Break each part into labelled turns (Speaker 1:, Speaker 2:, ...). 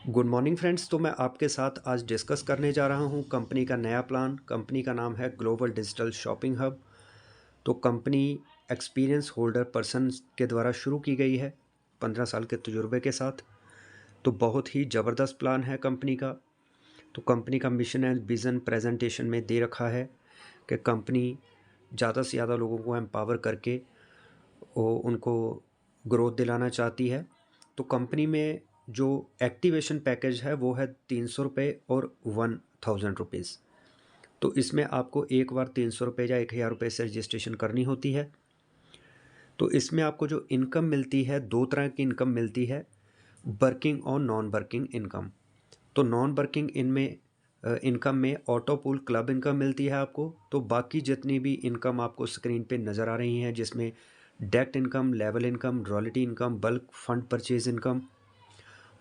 Speaker 1: Good morning friends. तो मैं आपके साथ आज डिस्कस करने जा रहा हूं कंपनी का नया प्लान। कंपनी का नाम है ग्लोबल डिजिटल शॉपिंग हब। तो कंपनी एक्सपीरियंस होल्डर पर्सन के द्वारा शुरू की गई है 15 साल के तजुर्बे के साथ। तो बहुत ही ज़बरदस्त प्लान है कंपनी का। तो कंपनी का मिशन एंड विज़न प्रेजेंटेशन में दे रखा है कि कंपनी ज़्यादा से ज़्यादा लोगों को एम्पावर करके उनको ग्रोथ दिलाना चाहती है। तो कंपनी में जो एक्टिवेशन पैकेज है वो है 300 रुपये और 1000 रुपीज़। तो इसमें आपको एक बार 300 रुपये या 1000 रुपये से रजिस्ट्रेशन करनी होती है। तो इसमें आपको जो इनकम मिलती है, दो तरह की इनकम मिलती है, वर्किंग और नॉन वर्किंग इनकम। तो नॉन वर्किंग इनमें इनकम में ऑटो पूल क्लब इनकम मिलती है आपको। तो बाकी जितनी भी इनकम आपको स्क्रीन पे नज़र आ रही हैं, जिसमें direct income, level income, royalty income, bulk fund purchase income,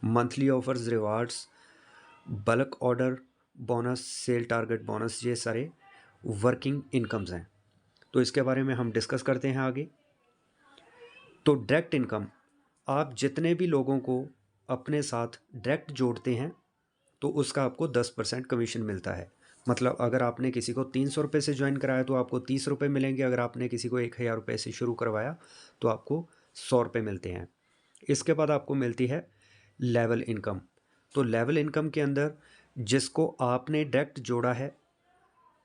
Speaker 1: monthly offers, rewards, bulk order bonus, sale target bonus, ये सारे वर्किंग इनकम्स हैं। तो इसके बारे में हम डिस्कस करते हैं आगे। तो डायरेक्ट इनकम, आप जितने भी लोगों को अपने साथ डायरेक्ट जोड़ते हैं तो उसका आपको 10% कमीशन मिलता है। मतलब अगर आपने किसी को 300 रुपये से ज्वाइन कराया तो आपको 30 रुपये मिलेंगे। अगर आपने किसी को 1000 रुपये से शुरू करवाया तो आपको 100 रुपये मिलते हैं। इसके बाद आपको मिलती है लेवल इनकम। तो लेवल इनकम के अंदर जिसको आपने डायरेक्ट जोड़ा है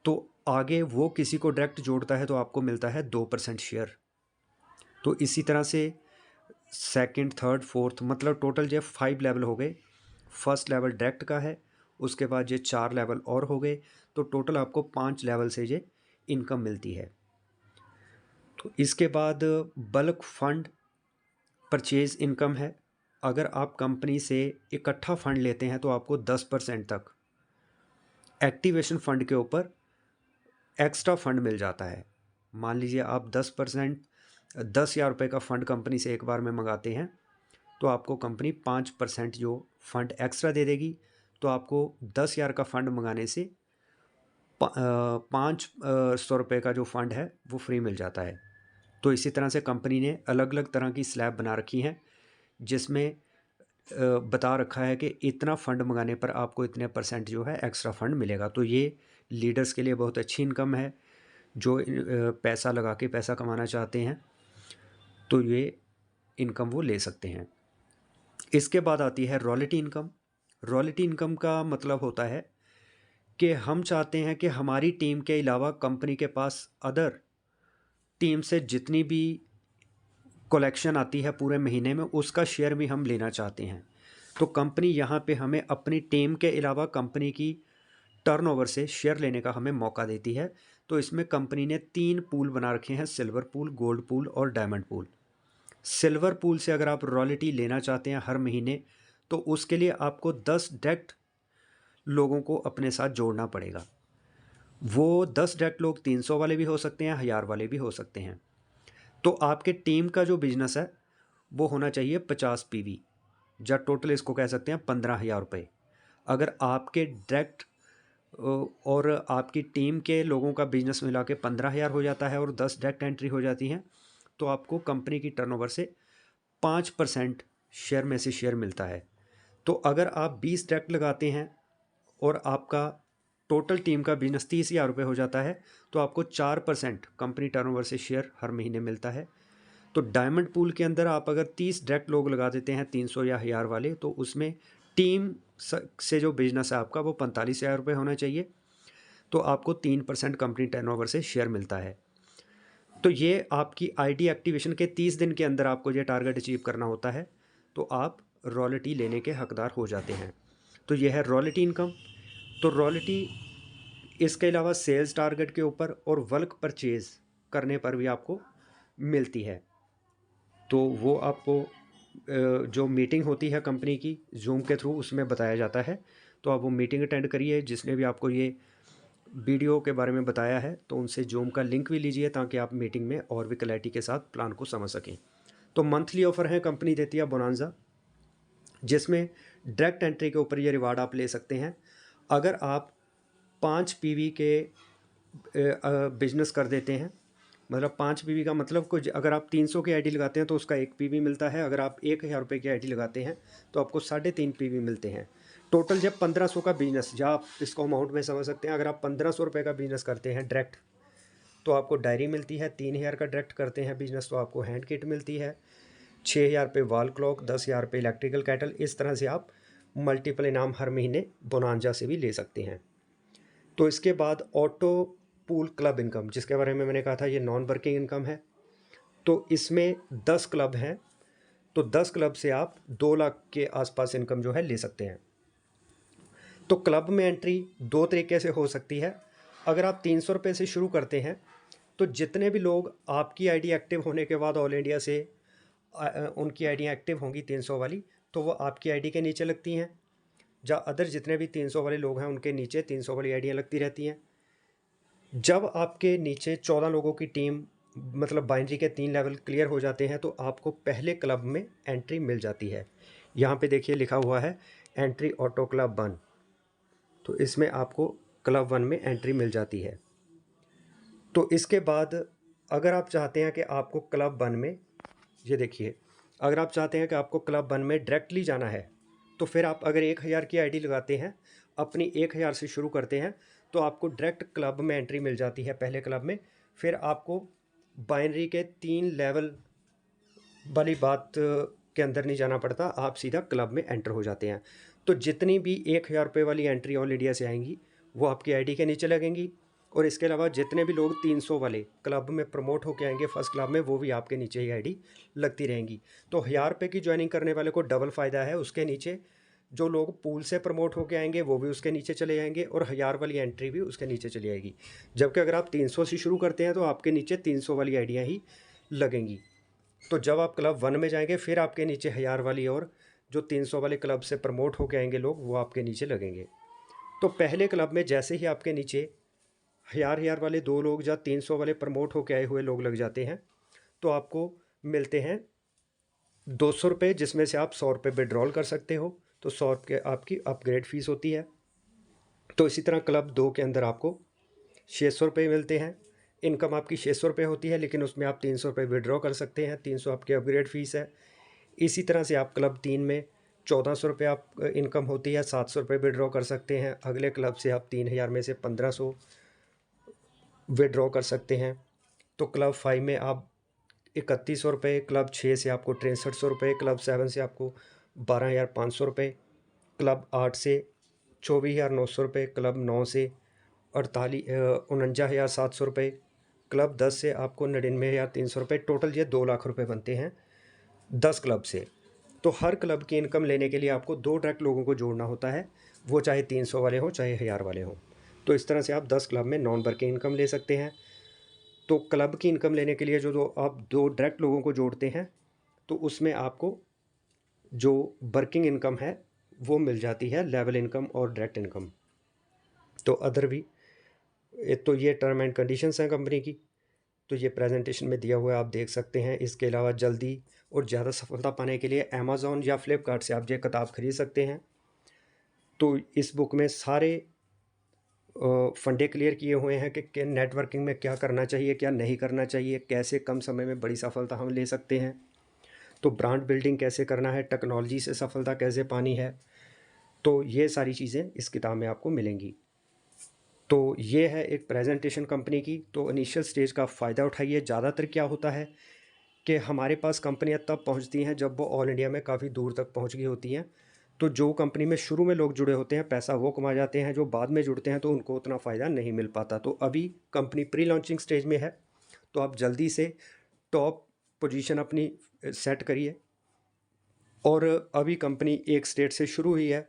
Speaker 1: तो आगे वो किसी को डायरेक्ट जोड़ता है तो आपको मिलता है 2% शेयर। तो इसी तरह से सेकंड, थर्ड, फोर्थ, मतलब टोटल जो 5 लेवल हो गए। फर्स्ट लेवल डायरेक्ट का है, उसके बाद ये 4 लेवल और हो गए। तो टोटल आपको 5 लेवल से ये इनकम मिलती है। तो इसके बाद बल्क फंड परचेज इनकम है। अगर आप कंपनी से इकट्ठा फंड लेते हैं तो आपको 10% तक एक्टिवेशन फंड के ऊपर एक्स्ट्रा फंड मिल जाता है। मान लीजिए आप 10,000 रुपये का फ़ंड कंपनी से एक बार में मंगाते हैं तो आपको कंपनी 5% जो फ़ंड एक्स्ट्रा दे देगी। तो आपको 10,000 का फ़ंड मंगाने से 500 रुपये का जो फ़ंड है वो फ्री मिल जाता है। तो इसी तरह से कंपनी ने अलग अलग तरह की स्लैब बना रखी हैं, जिसमें बता रखा है कि इतना फ़ंड मंगाने पर आपको इतने परसेंट जो है एक्स्ट्रा फ़ंड मिलेगा। तो ये लीडर्स के लिए बहुत अच्छी इनकम है, जो पैसा लगा के पैसा कमाना चाहते हैं तो ये इनकम वो ले सकते हैं। इसके बाद आती है रॉयल्टी इनकम। रॉयल्टी इनकम का मतलब होता है कि हम चाहते हैं कि हमारी टीम के अलावा कंपनी के पास अदर टीम से जितनी भी कलेक्शन आती है पूरे महीने में, उसका शेयर भी हम लेना चाहते हैं। तो कंपनी यहाँ पे हमें अपनी टीम के अलावा कंपनी की टर्नओवर से शेयर लेने का हमें मौका देती है। तो इसमें कंपनी ने 3 पूल बना रखे हैं, सिल्वर पूल, गोल्ड पूल और डायमंड पूल। सिल्वर पूल से अगर आप रॉयल्टी लेना चाहते हैं हर महीने तो उसके लिए आपको 10 डायरेक्ट लोगों को अपने साथ जोड़ना पड़ेगा। वो 10 डायरेक्ट लोग 300 वाले भी हो सकते हैं, 1000 वाले भी हो सकते हैं। तो आपके टीम का जो बिजनेस है वो होना चाहिए 50 पीवी, या टोटल इसको कह सकते हैं 15,000 रुपये। अगर आपके डायरेक्ट और आपकी टीम के लोगों का बिजनेस मिला के 15,000 हो जाता है और 10 डायरेक्ट एंट्री हो जाती हैं तो आपको कंपनी की टर्नओवर से 5% शेयर में से शेयर मिलता है। तो अगर आप 20 डायरेक्ट लगाते हैं और आपका टोटल टीम का बिजनेस 30,000 रुपये हो जाता है तो आपको 4% कंपनी टर्नओवर से शेयर हर महीने मिलता है। तो डायमंड पूल के अंदर आप अगर 30 डायरेक्ट लोग लगा देते हैं, 300 या 1000 वाले, तो उसमें टीम से जो बिजनेस है आपका वो 45,000 रुपये होना चाहिए। तो आपको 3% कंपनी टर्नओवर से शेयर मिलता है। तो ये आपकी आईडी एक्टिवेशन के 30 दिन के अंदर आपको ये टारगेट अचीव करना होता है तो आप रॉयल्टी लेने के हकदार हो जाते हैं। तो ये है रॉयल्टी इनकम। तो रॉयल्टी इसके अलावा सेल्स टारगेट के ऊपर और बल्क परचेज़ करने पर भी आपको मिलती है। तो वो आपको जो मीटिंग होती है कंपनी की जूम के थ्रू उसमें बताया जाता है। तो आप वो मीटिंग अटेंड करिए, जिसने भी आपको ये वीडियो के बारे में बताया है तो उनसे जूम का लिंक भी लीजिए ताकि आप मीटिंग में और भी क्लैरिटी के साथ प्लान को समझ सकें। तो मंथली ऑफ़र है, कंपनी देती है बोनांजा, जिसमें डायरेक्ट एंट्री के ऊपर ये रिवार्ड आप ले सकते हैं। अगर आप 5 पीवी के बिजनेस कर देते हैं मतलब 5 पीवी का मतलब कुछ, अगर आप 300 की आईडी लगाते हैं तो उसका 1 पीवी मिलता है। अगर आप 1000 रुपये की आईडी लगाते हैं तो आपको 3.5 पीवी मिलते हैं। टोटल जब 1500 का बिजनेस, जब आप इसको अमाउंट में समझ सकते हैं, अगर आप 1500 रुपये का बिजनेस करते हैं डायरेक्ट तो आपको डायरी मिलती है। 3000 का डायरेक्ट करते हैं बिजनेस तो आपको हैंड किट मिलती है। 6000 पे वॉल क्लॉक, 10,000 पे इलेक्ट्रिकल कैटल। इस तरह से आप मल्टीपल इनाम हर महीने बोनांजा से भी ले सकते हैं। तो इसके बाद ऑटो पूल क्लब इनकम, जिसके बारे में मैंने कहा था ये नॉन वर्किंग इनकम है। तो इसमें 10 क्लब हैं, तो 10 क्लब से आप 2 लाख के आसपास इनकम जो है ले सकते हैं। तो क्लब में एंट्री 2 तरीके से हो सकती है। अगर आप 300 रुपये से शुरू करते हैं तो जितने भी लोग आपकी आईडी एक्टिव होने के बाद ऑल इंडिया से उनकी आईडियाँ एक्टिव होंगी 300 वाली, तो वो आपकी आईडी के नीचे लगती हैं। जहाँ अदर जितने भी 300 वाले लोग हैं उनके नीचे 300 वाली आईडियाँ लगती रहती हैं। जब आपके नीचे 14 लोगों की टीम, मतलब बाइनरी के 3 लेवल क्लियर हो जाते हैं तो आपको पहले क्लब में एंट्री मिल जाती है। यहाँ पे देखिए लिखा हुआ है एंट्री ऑटो क्लब 1, तो इसमें आपको क्लब 1 में एंट्री मिल जाती है। तो इसके बाद अगर आप चाहते हैं कि आपको क्लब 1 में, ये देखिए, अगर आप चाहते हैं कि आपको क्लब 1 में डायरेक्टली जाना है तो फिर आप अगर 1000 की आईडी लगाते हैं, अपनी 1000 से शुरू करते हैं, तो आपको डायरेक्ट क्लब में एंट्री मिल जाती है पहले क्लब में। फिर आपको बाइनरी के 3 लेवल वाली बात के अंदर नहीं जाना पड़ता, आप सीधा क्लब में एंटर हो जाते हैं। तो जितनी भी 1000 रुपये वाली एंट्री ऑल इंडिया से आएंगी वो आपकी आईडी के नीचे लगेंगी, और इसके अलावा जितने भी लोग 300 वाले क्लब में प्रमोट होकर आएंगे फर्स्ट क्लब में, वो भी आपके नीचे ही आईडी लगती रहेंगी। तो 1000 रुपये की ज्वाइनिंग करने वाले को डबल फ़ायदा है, उसके नीचे जो लोग पूल से प्रमोट होकर आएंगे वो भी उसके नीचे चले जाएंगे, और 1000 वाली एंट्री भी उसके नीचे चली आएगी। जबकि अगर आप 300 से शुरू करते हैं तो आपके नीचे 300 वाली आईडियाँ ही लगेंगी। तो जब आप क्लब 1 में जाएंगे फिर आपके नीचे 1000 वाली, और जो 300 वाले क्लब से प्रमोट होकर आएंगे लोग वो आपके नीचे लगेंगे। तो पहले क्लब में जैसे ही आपके नीचे 1000 वाले 2 लोग या 300 वाले प्रमोट होकर आए हुए लोग लग जाते हैं तो आपको मिलते हैं 200 रुपये, जिसमें से आप 100 रुपये विड्रॉल कर सकते हो। तो 100 रुपये आपकी अपग्रेड फ़ीस होती है। तो इसी तरह क्लब 2 के अंदर आपको 600 रुपये मिलते हैं। इनकम आपकी 600 रुपये होती है, लेकिन उसमें आप 300 रुपये विड्रॉ कर सकते हैं। 300 आपकी अपग्रेड फ़ीस है। इसी तरह से आप क्लब 3 में 1400 रुपये आप इनकम होती है, 700 रुपये विड्रॉ कर सकते हैं। अगले क्लब से आप 3000 में से 1500 विड्रॉ कर सकते हैं। तो क्लब 5 में आप 3100 रुपये, क्लब 6 से आपको 6300 रुपये, क्लब 7 से आपको 12500 रुपये, क्लब 8 से 24900 रुपये, क्लब 9 से 49,700 रुपये, क्लब 10 से आपको 99,300 रुपये। टोटल ये 2 लाख रुपये बनते हैं 10 क्लब से। तो हर क्लब की इनकम लेने के लिए आपको 2 डायरेक्ट लोगों को जोड़ना होता है, वो चाहे 300 वाले हों चाहे 1000 वाले हों। तो इस तरह से आप 10 क्लब में नॉन वर्किंग इनकम ले सकते हैं। तो क्लब की इनकम लेने के लिए जो आप 2 डायरेक्ट लोगों को जोड़ते हैं तो उसमें आपको जो वर्किंग इनकम है वो मिल जाती है, लेवल इनकम और डायरेक्ट इनकम। तो अदर भी, तो ये टर्म एंड कंडीशंस हैं कंपनी की, तो ये प्रेजेंटेशन में दिया हुआ है, आप देख सकते हैं। इसके अलावा जल्दी और ज़्यादा सफलता पाने के लिए अमेज़ॉन या फ्लिपकार्ट से आप ये किताब खरीद सकते हैं। तो इस बुक में सारे फंडे क्लियर किए हुए हैं कि नेटवर्किंग में क्या करना चाहिए, क्या नहीं करना चाहिए, कैसे कम समय में बड़ी सफलता हम ले सकते हैं, तो ब्रांड बिल्डिंग कैसे करना है, टेक्नोलॉजी से सफलता कैसे पानी है। तो ये सारी चीज़ें इस किताब में आपको मिलेंगी। तो ये है एक प्रेजेंटेशन कंपनी की। तो इनिशियल स्टेज का फ़ायदा उठाइए। ज़्यादातर क्या होता है कि हमारे पास कंपनियां तब पहुंचती हैं जब वो ऑल इंडिया में काफ़ी दूर तक पहुंच गई होती हैं। तो जो कंपनी में शुरू में लोग जुड़े होते हैं पैसा वो कमा जाते हैं, जो बाद में जुड़ते हैं तो उनको उतना फ़ायदा नहीं मिल पाता। तो अभी कंपनी प्री लॉन्चिंग स्टेज में है, तो आप जल्दी से टॉप पोजीशन अपनी सेट करिए। और अभी कंपनी एक स्टेट से शुरू हुई है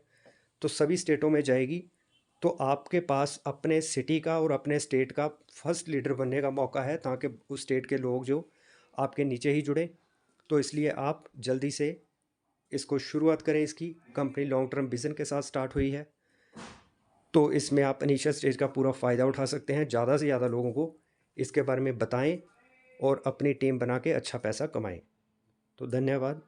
Speaker 1: तो सभी स्टेटों में जाएगी, तो आपके पास अपने सिटी का और अपने स्टेट का फर्स्ट लीडर बनने का मौका है, ताकि उस स्टेट के लोग जो आपके नीचे ही जुड़े। तो इसलिए आप जल्दी से इसको शुरुआत करें। इसकी कंपनी लॉन्ग टर्म विज़न के साथ स्टार्ट हुई है, तो इसमें आप इनिशियल स्टेज का पूरा फ़ायदा उठा सकते हैं। ज़्यादा से ज़्यादा लोगों को इसके बारे में बताएं और अपनी टीम बना के अच्छा पैसा कमाएं। तो धन्यवाद।